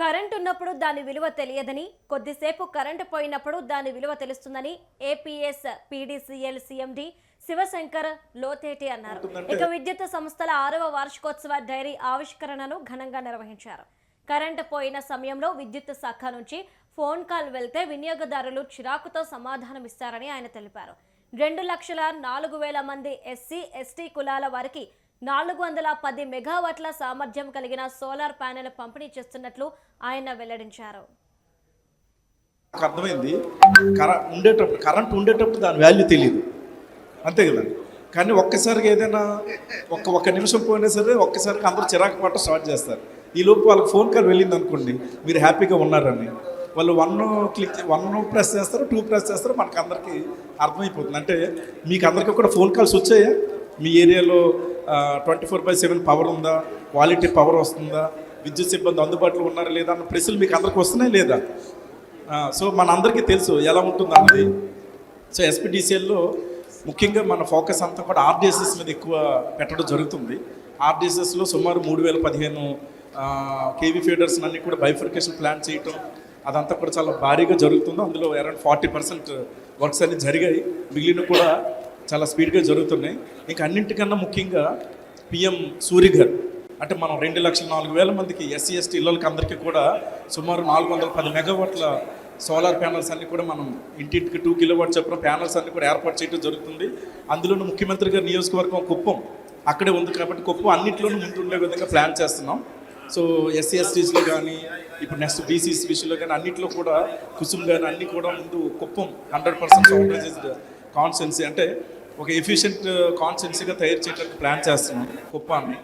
Current ఉన్నప్పుడు దాని విలువ తెలియదని, కొద్దిసేపు కరెంటు పోయినప్పుడు దాని విలువ తెలుస్తుందని APS PDCL CMD Sivashankar Loteti అన్నారు. ఇక విద్యుత్ సంస్థల 6వ వార్షికోత్సవ డైరీ ఆవిష్కరణను ఘనంగా నిర్వహించారు. కరెంటు పోయిన సమయంలో విద్యుత్ శాఖ నుంచి ఫోన్ కాల్ వెళ్తే వినియోగదారులు చిరాకుతో సమాధానమిస్తారని ఆయన తెలిపారు. 2,04,000 మంది ఎస్సీ, ఎస్టీ కులాల వారికి 410 మెగావాట్ల సామర్థ్యం కలిగిన సోలార్ ప్యానెల్ పంపిణీ చేస్తున్నట్లు ఆయన వెల్లడించారు. అర్థమైంది, కరెంట్ ఉండేటప్పుడు దాని వాల్యూ తెలియదు, అంతే కదా. కానీ ఒక్కసారిగా ఏదైనా ఒక్క నిమిషం పోయినా సరే ఒక్కసారిగా అందరూ చిరాకు పట్ట స్టార్ట్ చేస్తారు. ఈ లోపు వాళ్ళకి ఫోన్ కాల్ వెళ్ళింది అనుకోండి, మీరు హ్యాపీగా ఉన్నారని. వాళ్ళు 1 ప్రెస్ చేస్తారు, 2 ప్రెస్ చేస్తారు, మనకు అందరికీ అర్థమైపోతుంది. అంటే మీకు అందరికీ కూడా ఫోన్ కాల్స్ వచ్చాయా? మీ ఏరియాలో 24/7 పవర్ ఉందా, క్వాలిటీ పవర్ వస్తుందా, విద్యుత్ సిబ్బంది అందుబాటులో ఉన్నారా లేదా అన్న ప్రశ్నలు మీకు అందరికి వస్తున్నాయి లేదా? సో మన అందరికీ తెలుసు ఎలా ఉంటుంది అన్నది. సో ఎస్పీడీసీఎల్లో ముఖ్యంగా మన ఫోకస్ అంతా కూడా ఆర్డీఎస్ఎస్ మీద ఎక్కువ పెట్టడం జరుగుతుంది. ఆర్డీఎస్ఎస్లో సుమారు 3,015 కేవీ ఫీడర్స్ అన్నీ కూడా బైఫర్కేషన్ ప్లాన్ చేయటం, అదంతా కూడా చాలా భారీగా జరుగుతుంది. అందులో అరౌండ్ 40% వర్క్స్ అన్ని జరిగాయి, మిగిలిన కూడా చాలా స్పీడ్గా జరుగుతున్నాయి. ఇంకా అన్నింటికన్నా ముఖ్యంగా పిఎం సూర్యఘర్ అంటే మనం 2,04,000 మందికి ఎస్సీ, ఎస్టీ ఇళ్ళకి అందరికీ కూడా సుమారు 410 మెగావాట్ల సోలార్ ప్యానల్స్ అన్నీ కూడా మనం ఇంటింటికి 2 కిలోవాట్ చొప్పున ప్యానల్స్ అన్నీ కూడా ఏర్పాటు చేయడం జరుగుతుంది. అందులోనూ ముఖ్యమంత్రి గారి నియోజకవర్గం కుప్పం అక్కడే ఉంది కాబట్టి కుప్పం అన్నింటిలోనూ ముందు ఉండే విధంగా ప్లాన్ చేస్తున్నాం. సో ఎస్సీ, ఎస్టీస్లో కానీ ఇప్పుడు నెక్స్ట్ బీసీస్ విషయంలో కానీ అన్నింటిలో కూడా కుసుమ్ కానీ అన్నీ కూడా ముందు కుప్పం 100% సౌండరైజ్డ్ కాన్స్టెన్సీ అంటే ఒక ఎఫిషియెంట్ కాన్స్టెన్సీగా తయారు చేయడానికి ప్లాన్ చేస్తున్నాం కుప్పాన్ని.